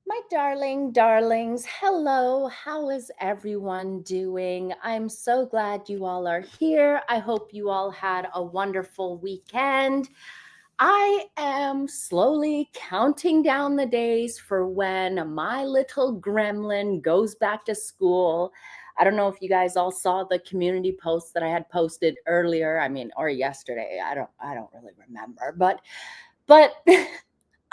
My darlings, hello. How is everyone doing? I'm so glad you all are here. I hope you all had a wonderful weekend. I am slowly counting down the days for when my little gremlin goes back to school. I don't know if you guys all saw the community post that I had posted earlier. Or yesterday. I don't really remember, but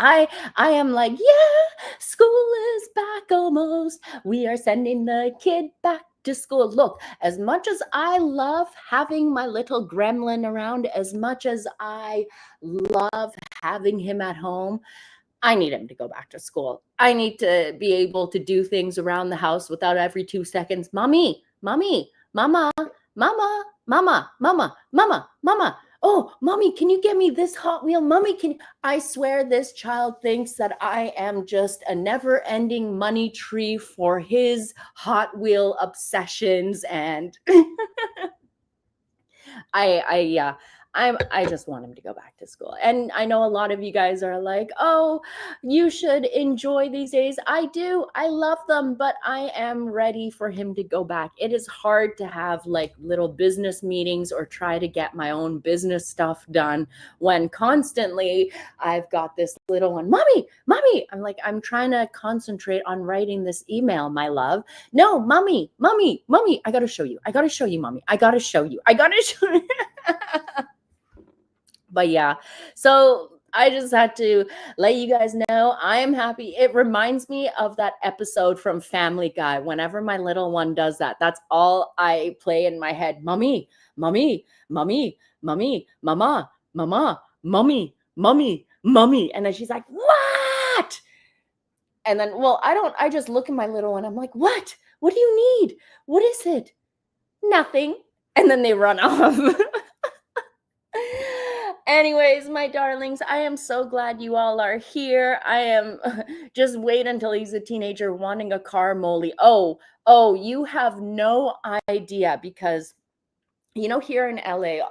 I am like, yeah, school is back almost. We are sending the kid back to school. Look, as much as I love having my little gremlin around, as much as I love having him at home, I need him to go back to school. I need to be able to do things around the house without every 2 seconds. Mommy, mommy, mama, mama, mama, mama, mama, mama. Oh, mommy, can you get me this Hot Wheel? Mommy, I swear this child thinks that I am just a never-ending money tree for his Hot Wheel obsessions. And I just want him to go back to school. And I know a lot of you guys are like, oh, you should enjoy these days. I do. I love them, but I am ready for him to go back. It is hard to have like little business meetings or try to get my own business stuff done when constantly I've got this little one. Mommy, mommy. I'm trying to concentrate on writing this email, my love. No, mommy, mommy, mommy. I got to show you. I got to show you, mommy. I got to show you. I got to show you. But yeah, so I just had to let you guys know I am happy. It reminds me of that episode from Family Guy. Whenever my little one does that, that's all I play in my head. Mommy, mommy, mommy, mommy, mama, mama, mommy, mommy, mommy. And then she's like, what? And then, I just look at my little one. I'm like, what? What do you need? What is it? Nothing. And then they run off. Anyways, my darlings, I am so glad you all are here. I am just wait until he's a teenager wanting a car, Molly. Oh, you have no idea because here in LA,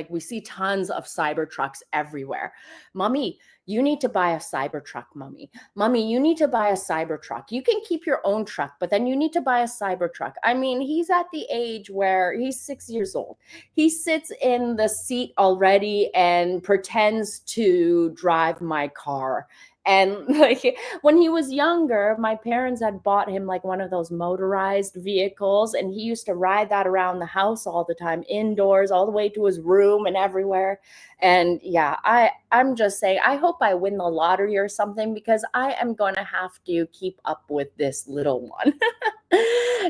we see tons of cyber trucks everywhere. Mommy, you need to buy a cyber truck, mommy. Mommy, you need to buy a cyber truck. You can keep your own truck, but then you need to buy a cyber truck. He's at the age where he's 6 years old. He sits in the seat already and pretends to drive my car. And when he was younger, my parents had bought him one of those motorized vehicles, and he used to ride that around the house all the time, indoors, all the way to his room and everywhere. And yeah, I'm just saying, I hope I win the lottery or something because I am going to have to keep up with this little one.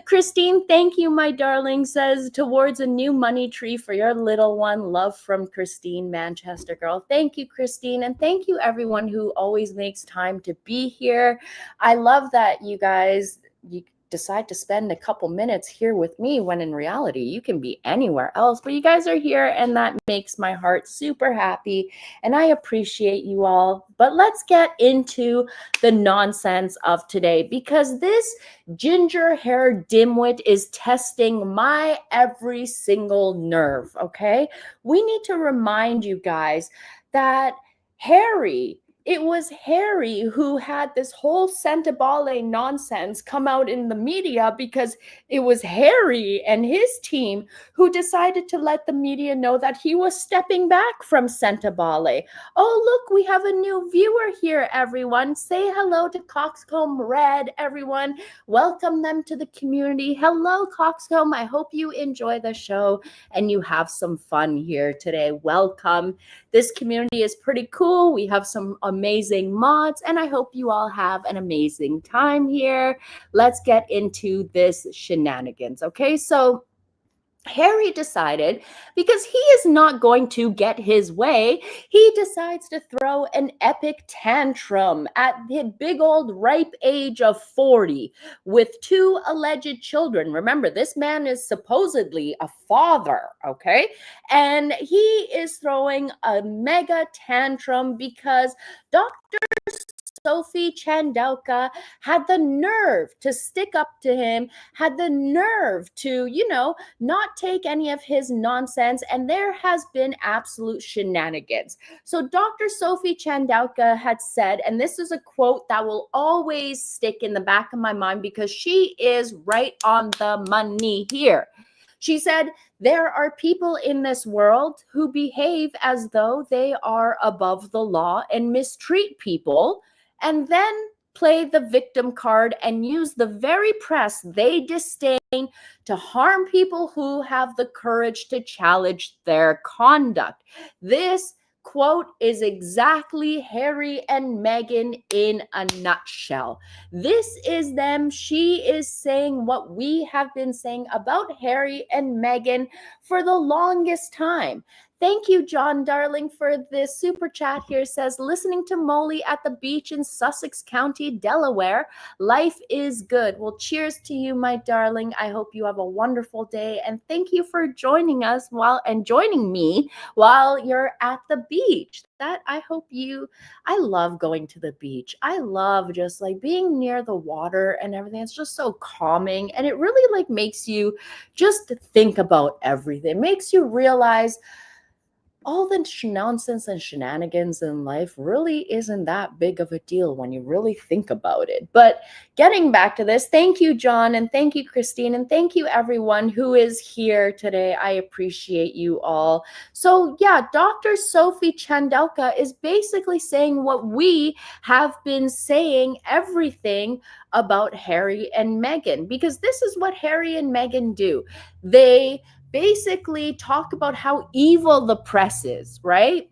Christine, thank you, my darling, says towards a new money tree for your little one. Love from Christine, Manchester girl. Thank you, Christine. And thank you, everyone who always makes time to be here. I love that you decide to spend a couple minutes here with me when in reality you can be anywhere else, but you guys are here and that makes my heart super happy and I appreciate you all. But let's get into the nonsense of today because this ginger hair dimwit is testing my every single nerve. Okay, we need to remind you guys that it was Harry who had this whole Sentebale nonsense come out in the media because it was Harry and his team who decided to let the media know that he was stepping back from Sentebale. Oh, look, we have a new viewer here, everyone. Say hello to Coxcomb Red, everyone. Welcome them to the community. Hello, Coxcomb. I hope you enjoy the show and you have some fun here today. Welcome. This community is pretty cool. We have some amazing mods, and I hope you all have an amazing time here. Let's get into this shenanigans. Okay, so Harry decided, because he is not going to get his way, he decides to throw an epic tantrum at the big old ripe age of 40 with two alleged children. Remember, this man is supposedly a father, okay? And he is throwing a mega tantrum because Dr. Sophie Chandauka had the nerve to stick up to him, had the nerve to, not take any of his nonsense. And there has been absolute shenanigans. So Dr. Sophie Chandauka had said, and this is a quote that will always stick in the back of my mind because she is right on the money here. She said, there are people in this world who behave as though they are above the law and mistreat people, and then play the victim card and use the very press they disdain to harm people who have the courage to challenge their conduct. This quote is exactly Harry and Meghan in a nutshell. This is them. She is saying what we have been saying about Harry and Meghan for the longest time. Thank you, John Darling, for this super chat here. Says, listening to Molly at the beach in Sussex County, Delaware. Life is good. Well, cheers to you, my darling. I hope you have a wonderful day. And thank you for joining us joining me while you're at the beach. I love going to the beach. I love just like being near the water and everything. It's just so calming. And it really like makes you just think about everything. It makes you realize all the nonsense and shenanigans in life really isn't that big of a deal when you really think about it. But getting back to this, thank you, John, and thank you, Christine, and thank you, everyone who is here today. I appreciate you all. So yeah, Dr. Sophie Chandauka is basically saying what we have been saying everything about Harry and Meghan, because this is what Harry and Meghan do. They basically talk about how evil the press is, right?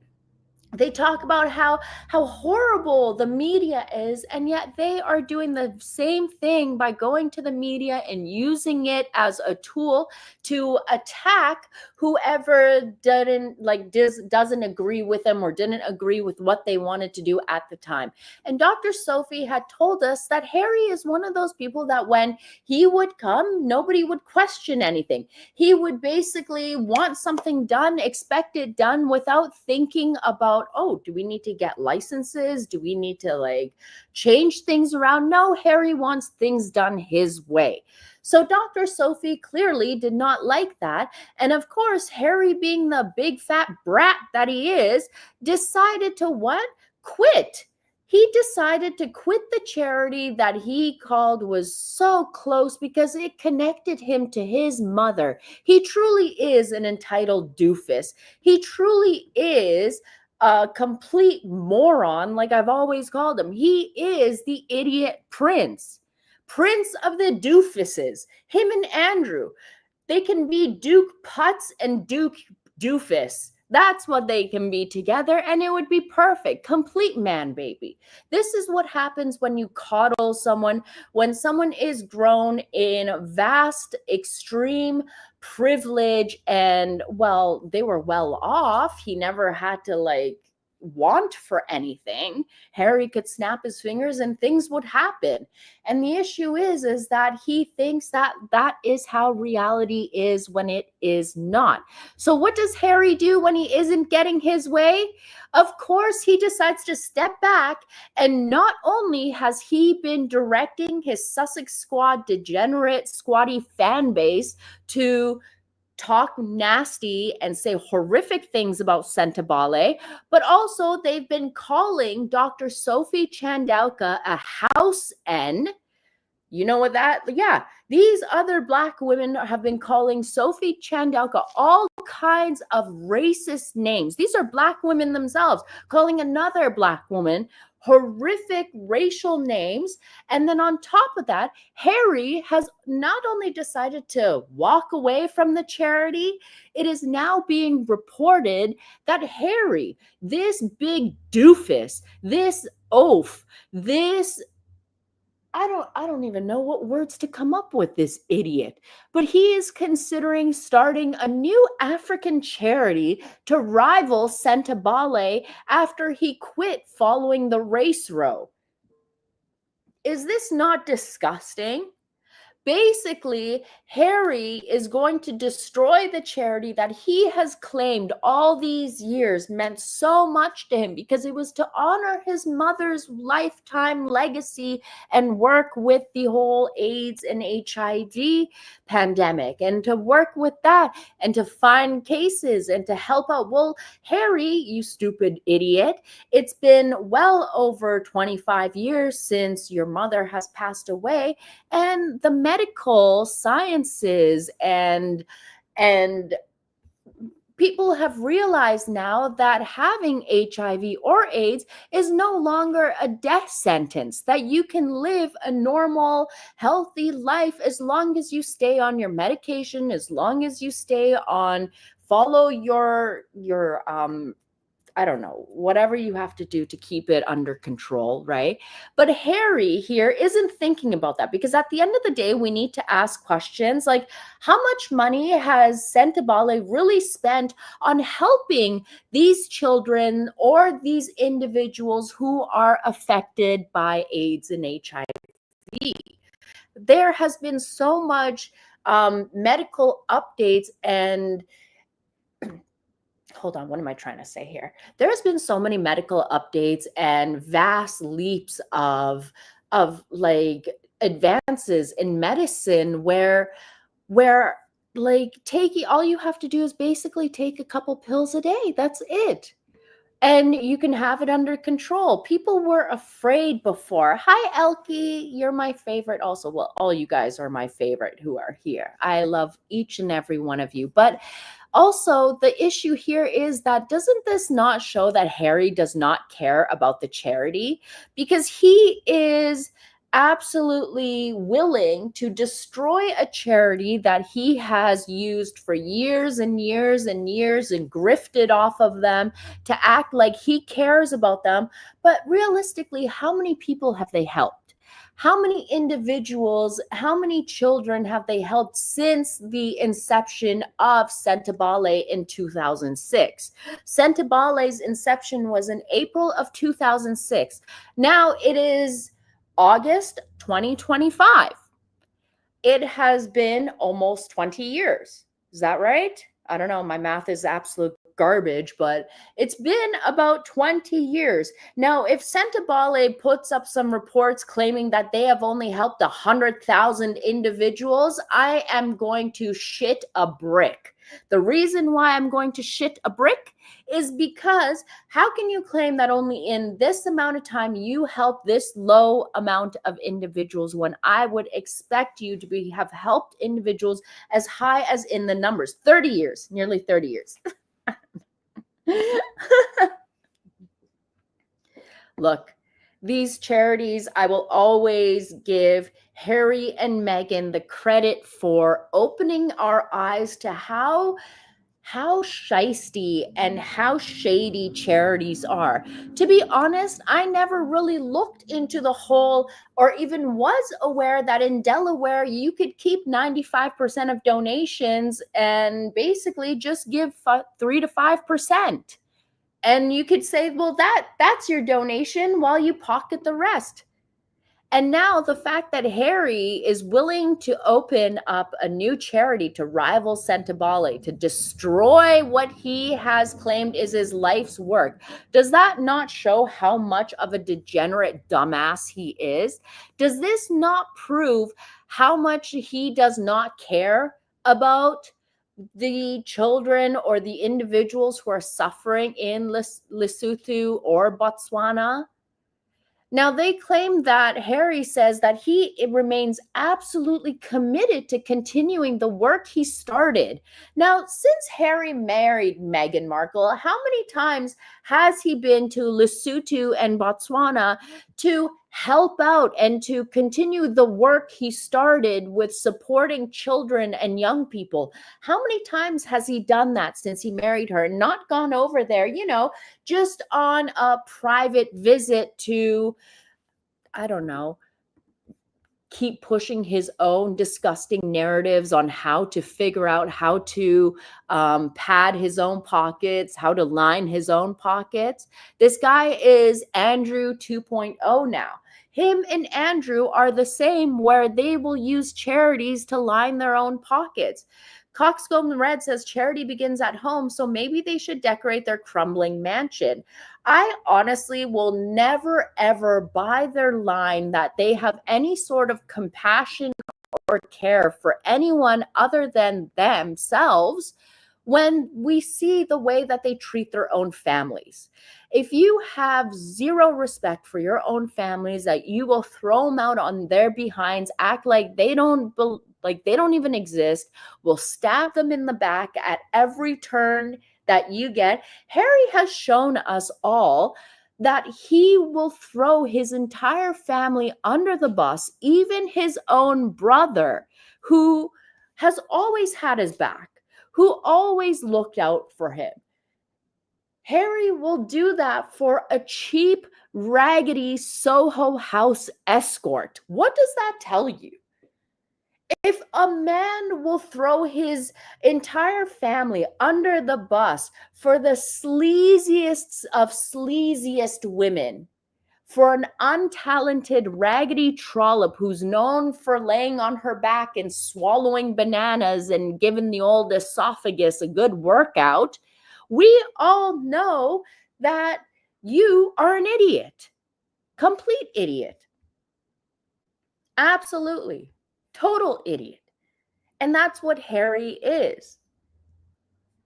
They talk about how horrible the media is, and yet they are doing the same thing by going to the media and using it as a tool to attack whoever doesn't agree with them or didn't agree with what they wanted to do at the time. And Dr. Sophie had told us that Harry is one of those people that when he would come, nobody would question anything. He would basically want something done, expect it done without thinking about, oh, do we need to get licenses? Do we need to change things around? No, Harry wants things done his way. So Dr. Sophie clearly did not like that. And of course, Harry, being the big fat brat that he is, decided to what? Quit. He decided to quit the charity that he called was so close because it connected him to his mother. He truly is an entitled doofus. He truly is a complete moron, like I've always called him. He is the idiot prince of the doofuses. Him and Andrew, they can be Duke Putz and Duke Doofus. That's what they can be together, and it would be perfect. Complete man baby. This is what happens when you coddle someone, when someone is grown in vast, extreme privilege, and well, they were well off. He never had to want for anything. Harry could snap his fingers and things would happen. And the issue is that he thinks that that is how reality is when it is not. So what does Harry do when he isn't getting his way? Of course, he decides to step back, and not only has he been directing his Sussex Squad degenerate squatty fan base to talk nasty and say horrific things about Sentebale, but also they've been calling Dr. Sophie Chandauka a house N. You know what that? Yeah, these other Black women have been calling Sophie Chandauka all kinds of racist names. These are Black women themselves calling another Black woman horrific racial names. And then on top of that, Harry has not only decided to walk away from the charity, it is now being reported that Harry, this big doofus, this oaf, this I don't even know what words to come up with this idiot. But he is considering starting a new African charity to rival Sentebale after he quit following the race row. Is this not disgusting? Basically, Harry is going to destroy the charity that he has claimed all these years meant so much to him because it was to honor his mother's lifetime legacy and work with the whole AIDS and HIV pandemic and to work with that and to find cases and to help out. Well, Harry, you stupid idiot, it's been well over 25 years since your mother has passed away, and the medical sciences and people have realized now that having HIV or AIDS is no longer a death sentence, that you can live a normal, healthy life as long as you stay on your medication, as long as you stay on, follow your I don't know, whatever you have to do to keep it under control, right? But Harry here isn't thinking about that because at the end of the day, we need to ask questions like, how much money has Sentebale really spent on helping these children or these individuals who are affected by AIDS and HIV? There has been so much medical updates and hold on, what am I trying to say here? There's been so many medical updates and vast leaps of like advances in medicine where like taking, all you have to do is basically take a couple pills a day. That's it. And you can have it under control. People were afraid before. Hi, Elkie. You're my favorite also. Well, all you guys are my favorite who are here. I love each and every one of you. But also, the issue here is that doesn't this not show that Harry does not care about the charity? Because he is absolutely willing to destroy a charity that he has used for years and years and years and grifted off of them to act like he cares about them. But realistically, how many people have they helped? How many individuals, how many children have they helped since the inception of Sentebale in 2006? Sentebale's inception was in April of 2006. Now it is August 2025. It has been almost 20 years. Is that right? I don't know. My math is absolute garbage, but it's been about 20 years. Now, if Sentebale puts up some reports claiming that they have only helped 100,000 individuals, I am going to shit a brick. The reason why I'm going to shit a brick is because how can you claim that only in this amount of time you help this low amount of individuals when I would expect you to have helped individuals as high as in the numbers, 30 years, nearly 30 years. Look, these charities, I will always give Harry and Meghan the credit for opening our eyes to how shisty and how shady charities are. To be honest, I never really looked into the whole or even was aware that in Delaware you could keep 95% of donations and basically just give 3 to 5%. And you could say, well, that's your donation while you pocket the rest. And now the fact that Harry is willing to open up a new charity to rival Sentebale, to destroy what he has claimed is his life's work, does that not show how much of a degenerate dumbass he is? Does this not prove how much he does not care about the children or the individuals who are suffering in Lesotho or Botswana? Now, they claim that Harry says that he remains absolutely committed to continuing the work he started. Now, since Harry married Meghan Markle, how many times has he been to Lesotho and Botswana to help out and to continue the work he started with supporting children and young people? How many times has he done that since he married her and not gone over there, just on a private visit to, I don't know, keep pushing his own disgusting narratives on how to figure out how to pad his own pockets, how to line his own pockets. This guy is Andrew 2.0 now. Him and Andrew are the same, where they will use charities to line their own pockets. Coxcomb Red says charity begins at home, so maybe they should decorate their crumbling mansion. I honestly will never, ever buy their line that they have any sort of compassion or care for anyone other than themselves when we see the way that they treat their own families. If you have zero respect for your own families, that you will throw them out on their behinds, act like they don't even exist, will stab them in the back at every turn that you get. Harry has shown us all that he will throw his entire family under the bus, even his own brother, who has always had his back, who always looked out for him. Harry will do that for a cheap, raggedy Soho House escort. What does that tell you? If a man will throw his entire family under the bus for the sleaziest of sleaziest women, for an untalented, raggedy trollop who's known for laying on her back and swallowing bananas and giving the old esophagus a good workout, we all know that you are an idiot. Complete idiot. Absolutely. Total idiot. And that's what Harry is.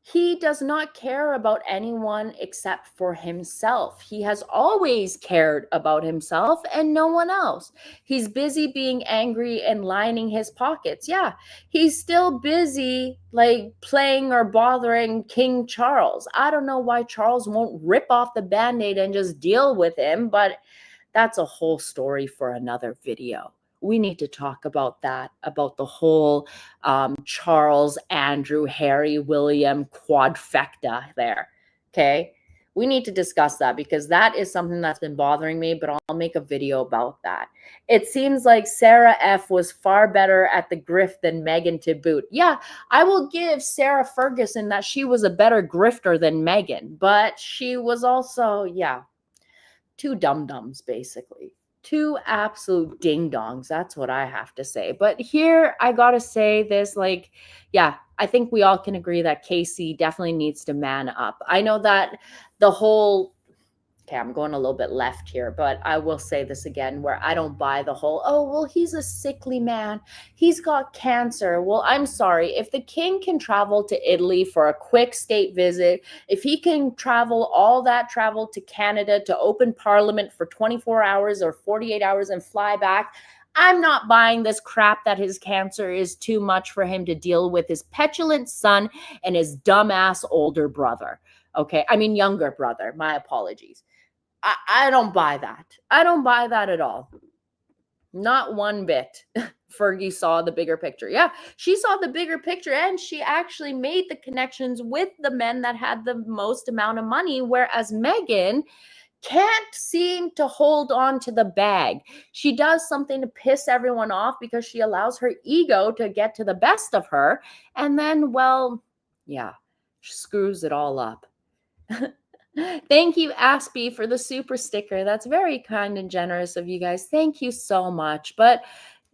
He does not care about anyone except for himself. He has always cared about himself and no one else. He's busy being angry and lining his pockets. Yeah, he's still busy like playing or bothering King Charles. I don't know why Charles won't rip off the Band-Aid and just deal with him, but that's a whole story for another video. We need to talk about that, about the whole Charles, Andrew, Harry, William quadfecta there. Okay. We need to discuss that because that is something that's been bothering me, but I'll make a video about that. It seems like Sarah F was far better at the grift than Meghan to boot. Yeah, I will give Sarah Ferguson that she was a better grifter than Meghan, but she was also, yeah, two dum-dums basically. Two absolute ding-dongs. That's what I have to say. But here I gotta say this, like, yeah, I think we all can agree that Casey definitely needs to man up. I know that the whole, okay, I'm going a little bit left here, but I will say this again, where I don't buy the whole, oh, well, he's a sickly man. He's got cancer. Well, I'm sorry. If the king can travel to Italy for a quick state visit, if he can travel all that travel to Canada to open parliament for 24 hours or 48 hours and fly back, I'm not buying this crap that his cancer is too much for him to deal with his petulant son and his dumbass older brother. Okay, I mean younger brother. My apologies. I don't buy that. I don't buy that at all. Not one bit. Fergie saw the bigger picture. Yeah, she saw the bigger picture and she actually made the connections with the men that had the most amount of money, whereas Meghan can't seem to hold on to the bag. She does something to piss everyone off because she allows her ego to get to the best of her. And then, well, yeah, she screws it all up. Thank you, Aspie, for the super sticker. That's very kind and generous of you guys. Thank you so much. But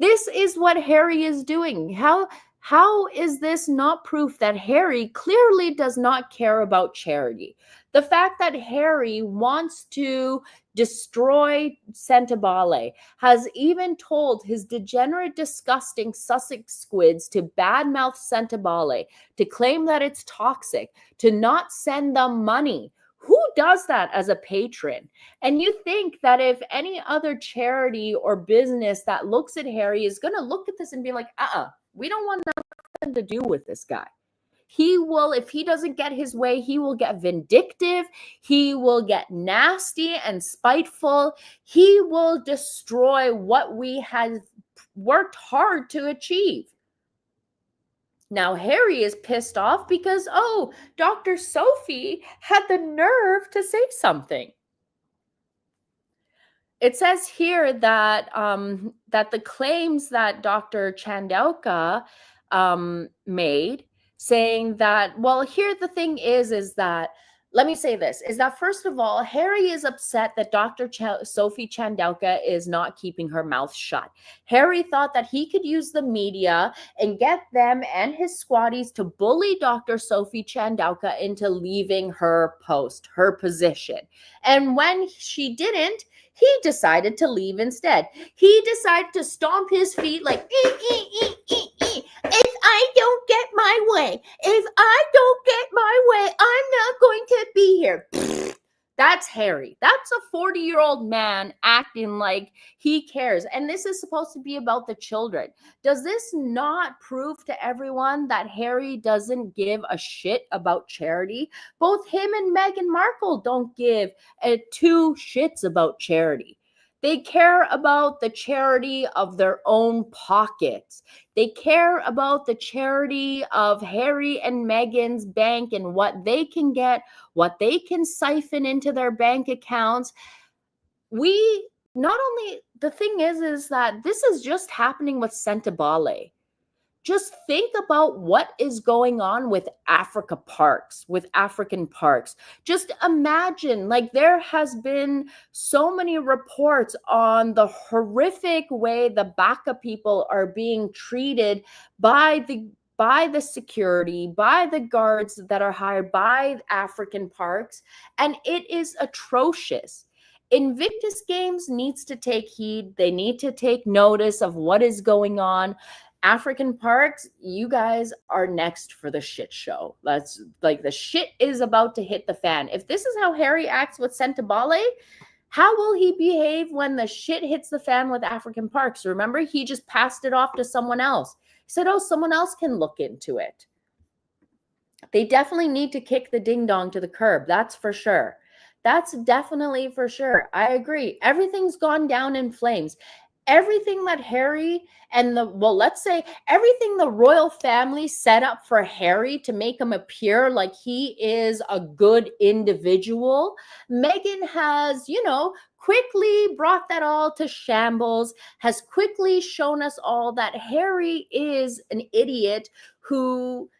this is what Harry is doing. How is this not proof that Harry clearly does not care about charity? The fact that Harry wants to destroy Sentebale, has even told his degenerate, disgusting Sussex squids to badmouth Sentebale, to claim that it's toxic, to not send them money. Who does that as a patron? And you think that if any other charity or business that looks at Harry is going to look at this and be like, we don't want nothing to do with this guy. He will, if he doesn't get his way, he will get vindictive. He will get nasty and spiteful. He will destroy what we have worked hard to achieve. Now, Harry is pissed off because, oh, Dr. Sophie had the nerve to say something. It says here that that the claims that Dr. Chandauka made, saying that, well, here the thing is that, let me say this, is that first of all, Harry is upset that Dr. Sophie Chandauka is not keeping her mouth shut. Harry thought that he could use the media and get them and his squaddies to bully Dr. Sophie Chandauka into leaving her post, her position. And when she didn't, he decided to leave instead. He decided to stomp his feet like, if I don't get my way, if I don't get my way, I'm not going to be here. That's Harry. That's a 40-year-old man acting like he cares. And this is supposed to be about the children. Does this not prove to everyone that Harry doesn't give a shit about charity? Both him and Meghan Markle don't give two shits about charity. They care about the charity of their own pockets. They care about the charity of Harry and Meghan's bank and what they can get, what they can siphon into their bank accounts. We not only, the thing is that this is just happening with Sentebale. Just think about what is going on with African parks. Just imagine, like, there has been so many reports on the horrific way the Baka people are being treated by the security, by the guards that are hired by African parks, and it is atrocious. Invictus Games needs to take heed. They need to take notice of what is going on. African parks, you guys are next for the shit show. That's like, the shit is about to hit the fan. If this is how Harry acts with Sentebale, how will he behave when the shit hits the fan with African parks? Remember, he just passed it off to someone else. He said, oh, someone else can look into it. They definitely need to kick the ding dong to the curb. That's for sure. That's definitely for sure. I agree. Everything's gone down in flames. Everything that Harry and let's say everything the royal family set up for Harry to make him appear like he is a good individual, Meghan has, quickly brought that all to shambles, has quickly shown us all that Harry is an idiot who,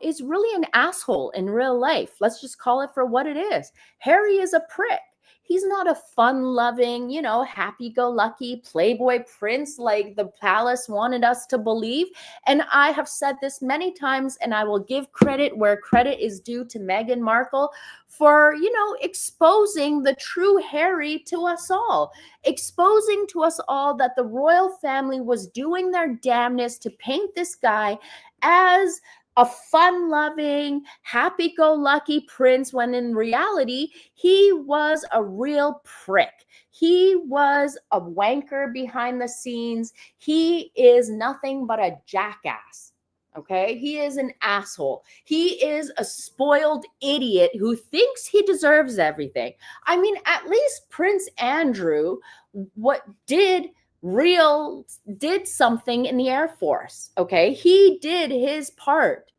is really an asshole in real life. Let's just call it for what it is. Harry is a prick. He's not a fun-loving, happy-go-lucky playboy prince like the palace wanted us to believe. And I have said this many times, and I will give credit where credit is due to Meghan Markle for, exposing the true Harry to us all, exposing to us all that the royal family was doing their damnness to paint this guy as a fun-loving, happy-go-lucky prince, when in reality, he was a real prick. He was a wanker behind the scenes. He is nothing but a jackass. Okay? He is an asshole. He is a spoiled idiot who thinks he deserves everything. I mean, at least Prince Andrew did something in the Air Force, okay? He did his part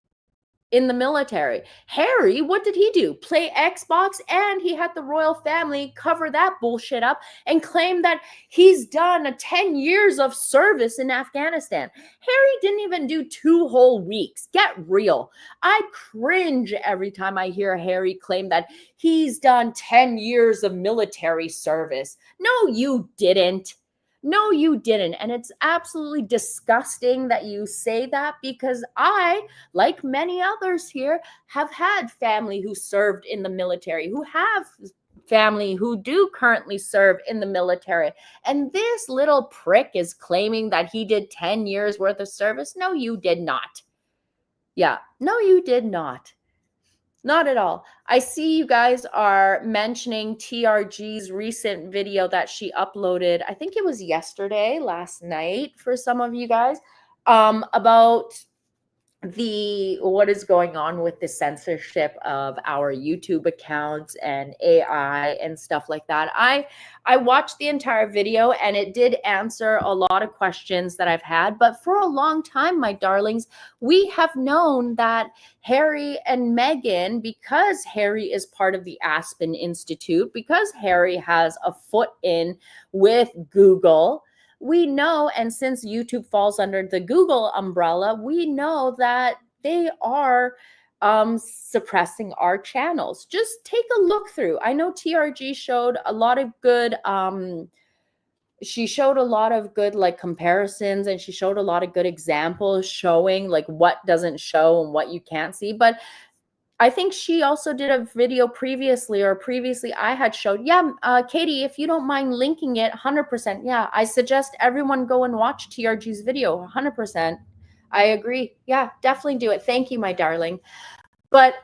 in the military. Harry, what did he do? Play Xbox, and he had the royal family cover that bullshit up and claim that he's done 10 years of service in Afghanistan. Harry didn't even do 2 whole weeks. Get real. I cringe every time I hear Harry claim that he's done 10 years of military service. No, you didn't. No, you didn't. And it's absolutely disgusting that you say that, because I, like many others here, have had family who served in the military, who have family who do currently serve in the military. And this little prick is claiming that he did 10 years worth of service. No, you did not. Yeah, no, you did not. Not at all. I see you guys are mentioning TRG's recent video that she uploaded. I think it was last night for some of you guys, about what is going on with the censorship of our YouTube accounts and AI and stuff like that. I watched the entire video and it did answer a lot of questions that I've had, but for a long time, my darlings, we have known that Harry and Meghan, because Harry is part of the Aspen Institute, because Harry has a foot in with Google, we know, and since YouTube falls under the Google umbrella, we know that they are suppressing our channels. Just take a look through. I know TRG showed a lot of good she showed a lot of good like comparisons, and she showed a lot of good examples showing like what doesn't show and what you can't see. But I think she also did a video previously, or previously I had showed. Yeah, Katie, if you don't mind linking it, 100%. Yeah, I suggest everyone go and watch TRG's video, 100%. I agree. Yeah, definitely do it. Thank you, my darling. But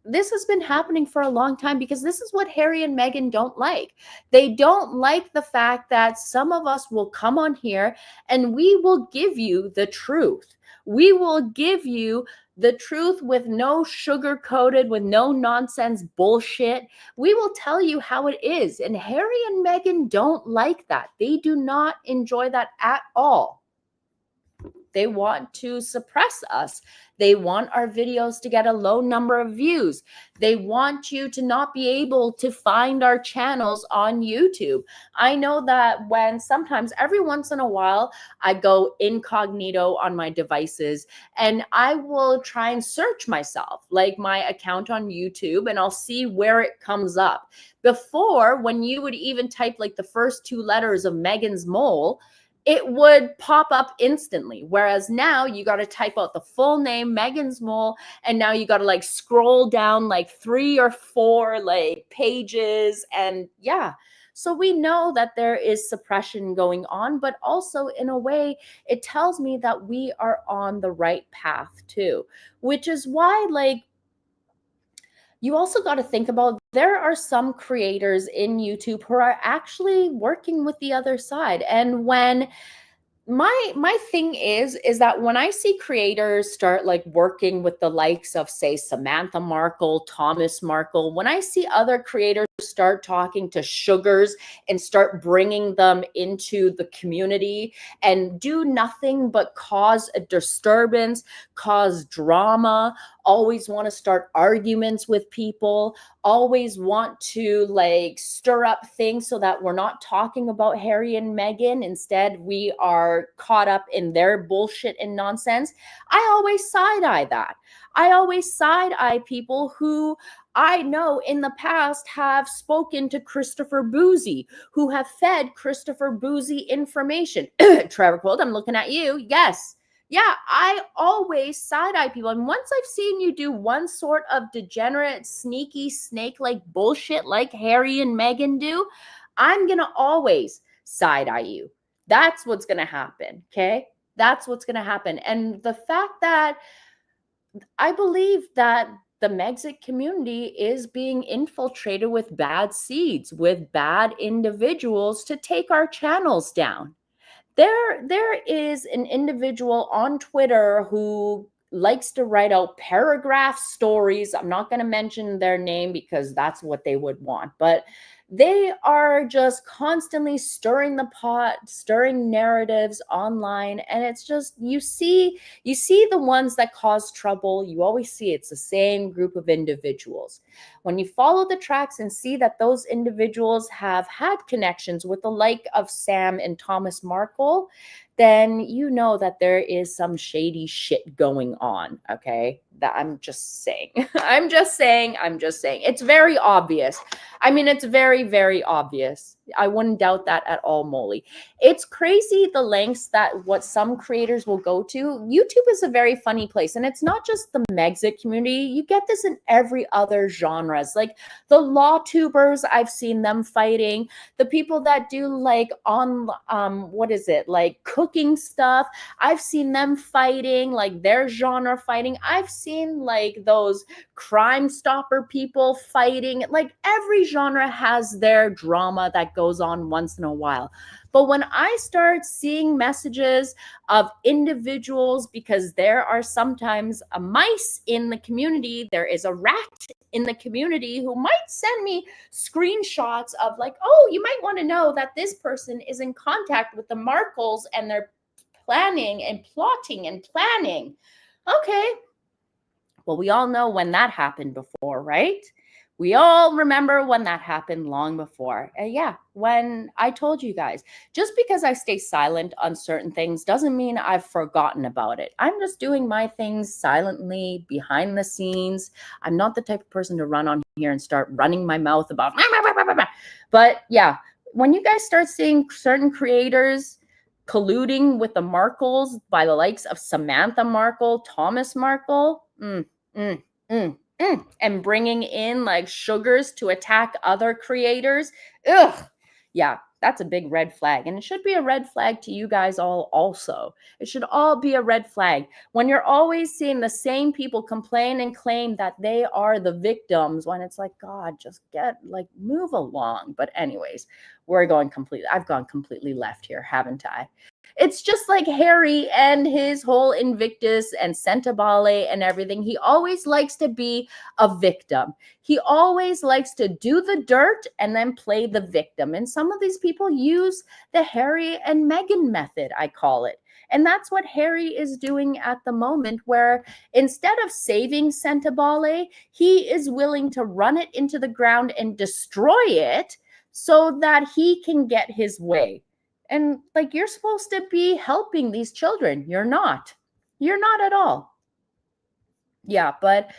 this has been happening for a long time because this is what Harry and Meghan don't like. They don't like the fact that some of us will come on here and we will give you the truth. We will give you the truth with no sugar coated, with no nonsense bullshit. We will tell you how it is. And Harry and Meghan don't like that. They do not enjoy that at all. They want to suppress us. They want our videos to get a low number of views. They want you to not be able to find our channels on YouTube. I know that when sometimes, every once in a while, I go incognito on my devices and I will try and search myself, like my account on YouTube, and I'll see where it comes up. Before, when you would even type like the first two letters of MeghansMole, it would pop up instantly. Whereas now you got to type out the full name, MeghansMole, and now you got to like scroll down like 3 or 4 like pages. And yeah, so we know that there is suppression going on, but also in a way, it tells me that we are on the right path too, which is why like, you also got to think about, there are some creators in YouTube who are actually working with the other side. And when my thing is that when I see creators start like working with the likes of, say, Samantha Markle, Thomas Markle, when I see other creators start talking to sugars and start bringing them into the community and do nothing but cause a disturbance, cause drama, always want to start arguments with people, always want to like stir up things so that we're not talking about Harry and Meghan. Instead, we are caught up in their bullshit and nonsense. I always side-eye that. I always side-eye people who I know in the past have spoken to Christopher Boozy, who have fed Christopher Boozy information. Trevor Cold, I'm looking at you. Yes. Yeah, I always side-eye people. And once I've seen you do one sort of degenerate, sneaky, snake-like bullshit like Harry and Meghan do, I'm going to always side-eye you. That's what's going to happen, okay? That's what's going to happen. And the fact that I believe that the Megxit community is being infiltrated with bad seeds, with bad individuals to take our channels down. There is an individual on Twitter who likes to write out paragraph stories. I'm not going to mention their name because that's what they would want, but they are just constantly stirring the pot, stirring narratives online. And it's just, you see the ones that cause trouble. You always see it's the same group of individuals. When you follow the tracks and see that those individuals have had connections with the like of Sam and Thomas Markle, then you know that there is some shady shit going on, okay? That I'm just saying. I'm just saying. It's very obvious. I mean, it's very, very obvious. I wouldn't doubt that at all, Molly. It's crazy the lengths that what some creators will go to. YouTube is a very funny place, and it's not just the Megxit community. You get this in every other genres. Like the law tubers, I've seen them fighting. The people that do like on what is it, like cooking stuff, I've seen them fighting, like their genre fighting. I've seen like those Crime Stopper people fighting. Like every genre has their drama that goes on once in a while. But when I start seeing messages of individuals, because there are sometimes a mice in the community, there is a rat in the community who might send me screenshots of like, oh, you might want to know that this person is in contact with the Markles and they're planning and plotting and planning. Okay. Well, we all know when that happened before, right? We all remember when that happened long before. And yeah, when I told you guys, just because I stay silent on certain things doesn't mean I've forgotten about it. I'm just doing my things silently behind the scenes. I'm not the type of person to run on here and start running my mouth about, but yeah, when you guys start seeing certain creators colluding with the Markles by the likes of Samantha Markle, Thomas Markle, and bringing in like sugars to attack other creators. Ugh. Yeah, that's a big red flag. And it should be a red flag to you guys all also. It should all be a red flag. When you're always seeing the same people complain and claim that they are the victims, when it's like, God, just move along. But anyways, I've gone completely left here, haven't I? It's just like Harry and his whole Invictus and Sentebale and everything. He always likes to be a victim. He always likes to do the dirt and then play the victim. And some of these people use the Harry and Meghan method, I call it. And that's what Harry is doing at the moment, where instead of saving Sentebale, he is willing to run it into the ground and destroy it so that he can get his way. And like, you're supposed to be helping these children. You're not. You're not at all. Yeah, but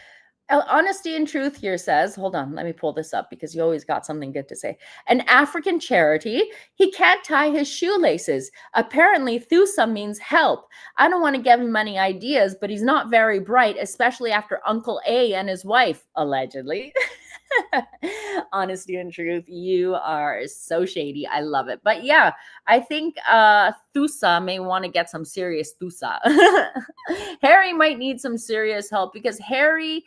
Honesty and Truth here says, hold on, let me pull this up because you always got something good to say. An African charity, he can't tie his shoelaces. Apparently, Thusa means help. I don't want to give him any ideas, but he's not very bright, especially after Uncle A and his wife, allegedly. Honesty and Truth, you are so shady. I love it. But yeah, I think Thusa may want to get some serious Thusa. Harry might need some serious help because Harry,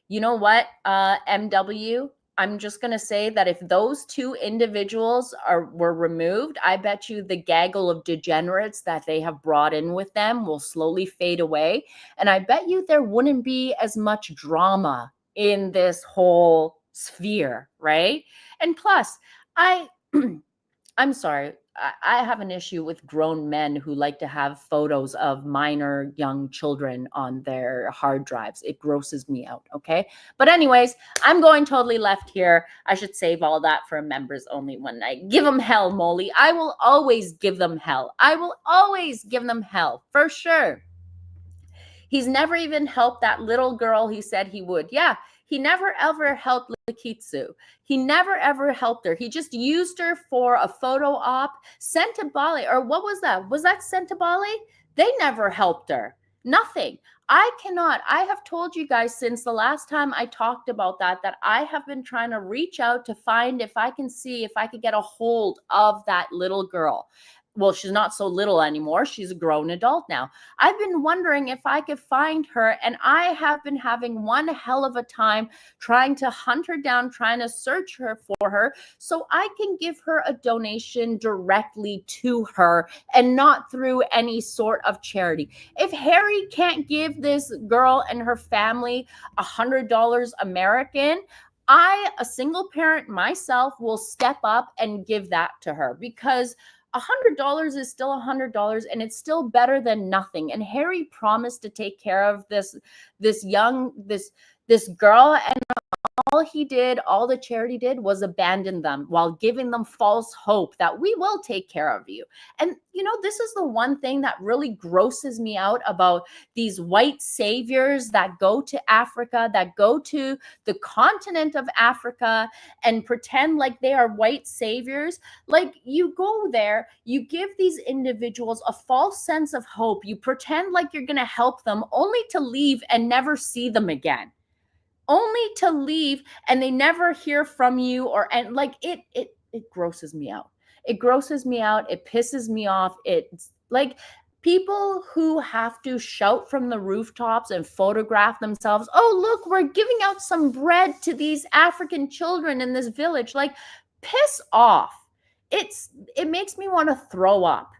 you know what, MW, I'm just going to say that if those two individuals were removed, I bet you the gaggle of degenerates that they have brought in with them will slowly fade away. And I bet you there wouldn't be as much drama in this whole sphere, right? And plus, I'm sorry, I have an issue with grown men who like to have photos of minor young children on their hard drives. It grosses me out, okay? But anyways, I'm going totally left here. I should save all that for a members only one night. Give them hell, Molly. I will always give them hell. I will always give them hell, for sure. He's never even helped that little girl he said he would. Yeah, he never ever helped Lakitsu. He never ever helped her. He just used her for a photo op. Sentebale, or what was that? Was that Sentebale? They never helped her. Nothing. I have told you guys since the last time I talked about that I have been trying to reach out to find if I can get a hold of that little girl. Well, she's not so little anymore. She's a grown adult now. I've been wondering if I could find her, and I have been having one hell of a time trying to hunt her down, trying to search her for her so I can give her a donation directly to her and not through any sort of charity. If Harry can't give this girl and her family $100 American, I, a single parent myself, will step up and give that to her, because $100 is still $100 and it's still better than nothing. And Harry promised to take care of this girl, and all the charity did was abandon them while giving them false hope that we will take care of you. And this is the one thing that really grosses me out about these white saviors that go to Africa, that go to the continent of Africa and pretend like they are white saviors. Like, you go there, you give these individuals a false sense of hope, you pretend like you're going to help them, only to leave and never see them again. Only to leave and they never hear from you, and it grosses me out. It grosses me out. It pisses me off. It's like people who have to shout from the rooftops and photograph themselves. Oh, look, we're giving out some bread to these African children in this village. Like, piss off. it makes me want to throw up.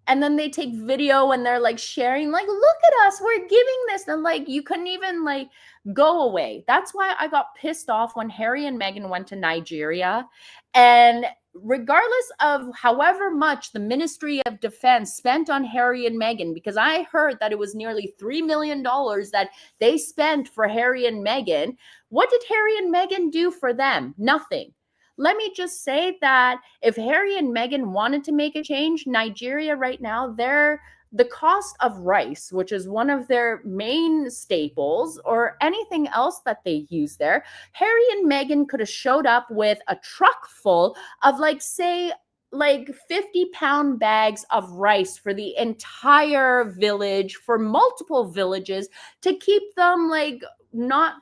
And then they take video and they're like sharing, like, look at us, we're giving this. And like, you couldn't even like go away. That's why I got pissed off when Harry and Meghan went to Nigeria. And regardless of however much the Ministry of Defense spent on Harry and Meghan, because I heard that it was nearly $3 million that they spent for Harry and Meghan, what did Harry and Meghan do for them? Nothing. Let me just say that if Harry and Meghan wanted to make a change, Nigeria right now, the cost of rice, which is one of their main staples, or anything else that they use there, Harry and Meghan could have showed up with a truck full of, like, say, like 50-pound bags of rice for the entire village, for multiple villages, to keep them like not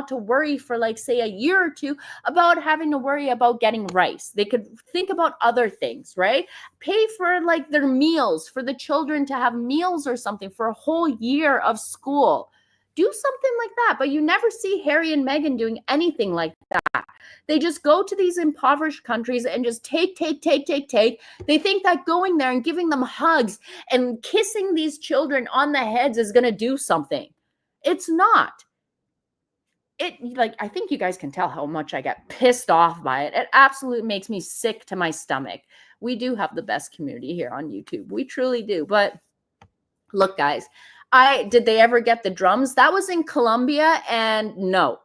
to worry for, like, say, a year or two about having to worry about getting rice. They could think about other things, right? Pay for like their meals, for the children to have meals or something for a whole year of school. Do something like that. But you never see Harry and Meghan doing anything like that. They just go to these impoverished countries and just take. They think that going there and giving them hugs and kissing these children on the heads is going to do something. It's not. I think you guys can tell how much I get pissed off by it. It absolutely makes me sick to my stomach. We do have the best community here on YouTube. We truly do. But look, guys, did they ever get the drums? That was in Colombia, and no,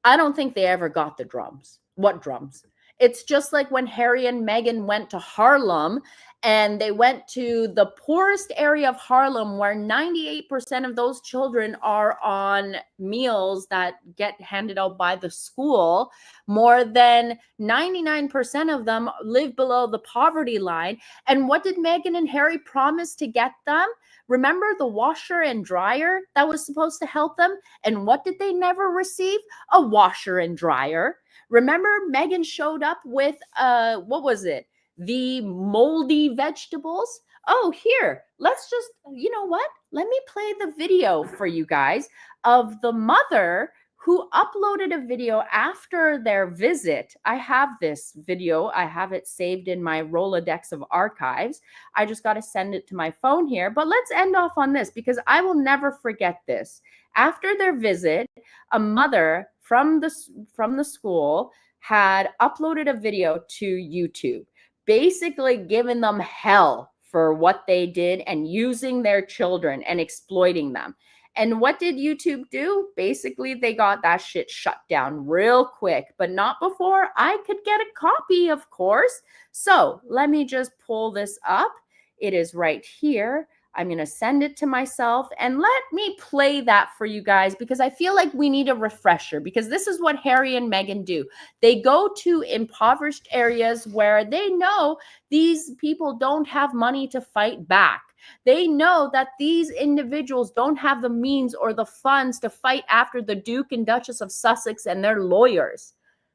I don't think they ever got the drums. What drums? It's just like when Harry and Meghan went to Harlem, and they went to the poorest area of Harlem where 98% of those children are on meals that get handed out by the school. More than 99% of them live below the poverty line. And what did Meghan and Harry promise to get them? Remember the washer and dryer that was supposed to help them? And what did they never receive? A washer and dryer. Remember, Meghan showed up with, what was it? The moldy vegetables. Oh, here, let's just, you know what? Let me play the video for you guys of the mother who uploaded a video after their visit. I have this video. I have it saved in my Rolodex of archives. I just got to send it to my phone here. But let's end off on this because I will never forget this. After their visit, a mother from the school had uploaded a video to YouTube, basically giving them hell for what they did and using their children and exploiting them. And what did YouTube do? Basically, they got that shit shut down real quick, but not before I could get a copy, of course. So let me just pull this up. It is right here. I'm going to send it to myself and let me play that for you guys because I feel like we need a refresher because this is what Harry and Meghan do. They go to impoverished areas where they know these people don't have money to fight back. They know that these individuals don't have the means or the funds to fight after the Duke and Duchess of Sussex and their lawyers.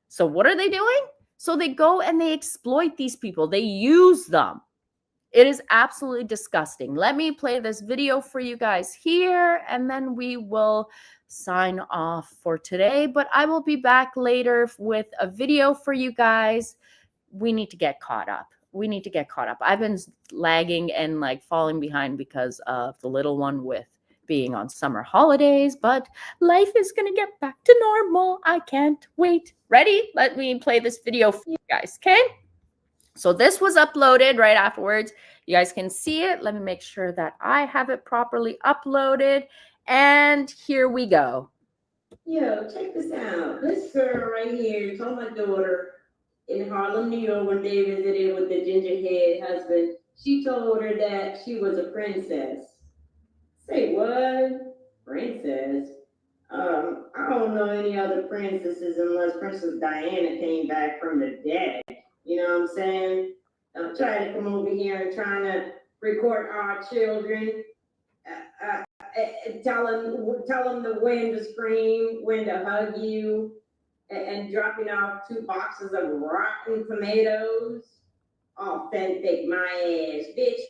So what are they doing? So they go and they exploit these people. They use them. It is absolutely disgusting. Let me play this video for you guys here, and then we will sign off for today. But I will be back later with a video for you guys. We need to get caught up. I've been lagging and like falling behind because of the little one with being on summer holidays, but life is going to get back to normal. I can't wait. Ready? Let me play this video for you guys, okay? So this was uploaded right afterwards. You guys can see it. Let me make sure that I have it properly uploaded. And here we go. Yo, check this out. This girl right here told my daughter in Harlem, New York, when they visited with the ginger-haired husband, she told her that she was a princess. Say what? Princess? I don't know any other princesses unless Princess Diana came back from the dead. You know what I'm saying? Trying to come over here and trying to record our children, tell them when to scream, when to hug you, and dropping off 2 boxes of rotten tomatoes. Authentic, my ass, bitch.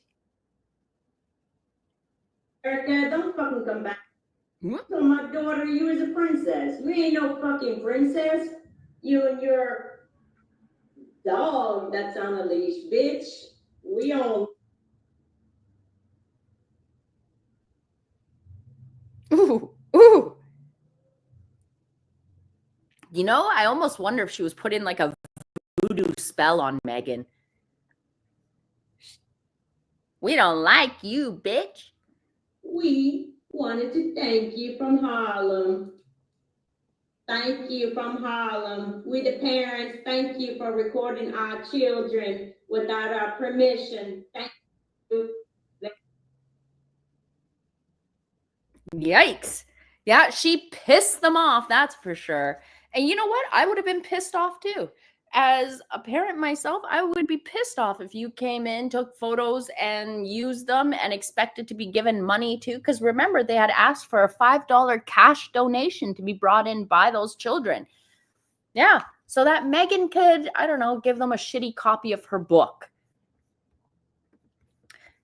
Erica, don't fucking come back. So my daughter, you is a princess. You ain't no fucking princess. You and your Dog, that's on a leash, bitch. We all. Ooh, ooh. You know, I almost wonder if she was putting like a voodoo spell on Meghan. We don't like you, bitch. We wanted to thank you from Harlem. Thank you from Harlem. We, the parents, thank you for recording our children without our permission. Thank you. Yikes. Yeah, she pissed them off, that's for sure. And you know what? I would have been pissed off too. As a parent myself, I would be pissed off if you came in, took photos, and used them and expected to be given money too. Because remember, they had asked for a $5 cash donation to be brought in by those children. Yeah, so that Meghan could, I don't know, give them a shitty copy of her book.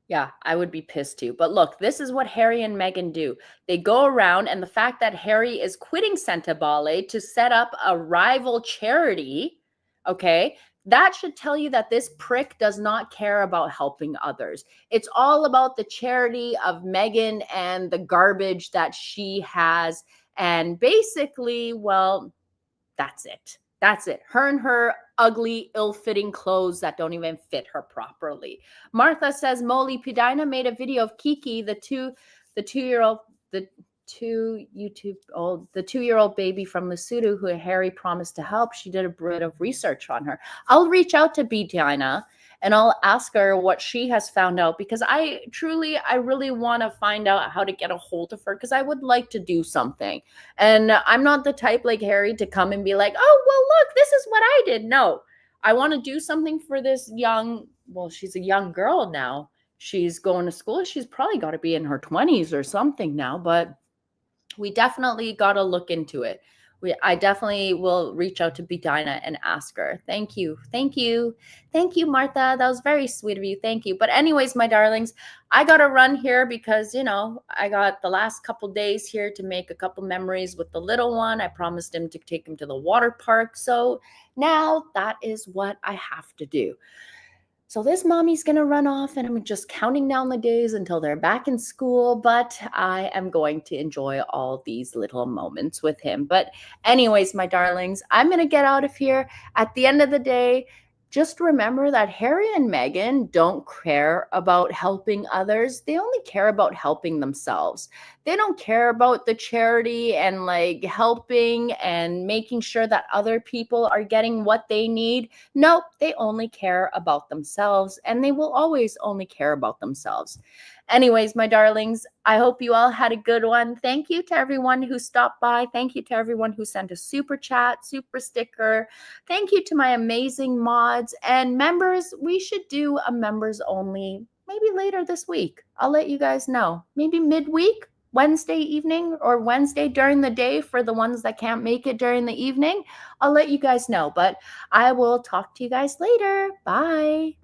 Yeah, I would be pissed too. But look, this is what Harry and Meghan do. They go around, and the fact that Harry is quitting Sentebale to set up a rival charity, okay, that should tell you that this prick does not care about helping others. It's all about the charity of Meghan and the garbage that she has. And basically, well, that's it. That's it. Her and her ugly, ill-fitting clothes that don't even fit her properly. Martha says Molly Pudina made a video of Kiki, the two-year-old baby from Lesotho who Harry promised to help. She did a bit of research on her. I'll reach out to Pudina and I'll ask her what she has found out, because I really want to find out how to get a hold of her, because I would like to do something. And I'm not the type like Harry to come and be like, oh, well, look, this is what I did. No, I want to do something for this she's a young girl now. She's going to school. She's probably got to be in her 20s or something now, but we definitely got to look into it. I definitely will reach out to Bedina and ask her. Thank you. Thank you. Thank you, Martha. That was very sweet of you. Thank you. But anyways, my darlings, I got to run here because, I got the last couple days here to make a couple memories with the little one. I promised him to take him to the water park. So now that is what I have to do. So this mommy's going to run off, and I'm just counting down the days until they're back in school, but I am going to enjoy all these little moments with him. But anyways, my darlings, I'm going to get out of here. At the end of the day, just remember that Harry and Meghan don't care about helping others. They only care about helping themselves. They don't care about the charity and like helping and making sure that other people are getting what they need. Nope, they only care about themselves, and they will always only care about themselves. Anyways, my darlings, I hope you all had a good one. Thank you to everyone who stopped by. Thank you to everyone who sent a super chat, super sticker. Thank you to my amazing mods and members. We should do a members only maybe later this week. I'll let you guys know. Maybe midweek, Wednesday evening, or Wednesday during the day for the ones that can't make it during the evening. I'll let you guys know, but I will talk to you guys later. Bye.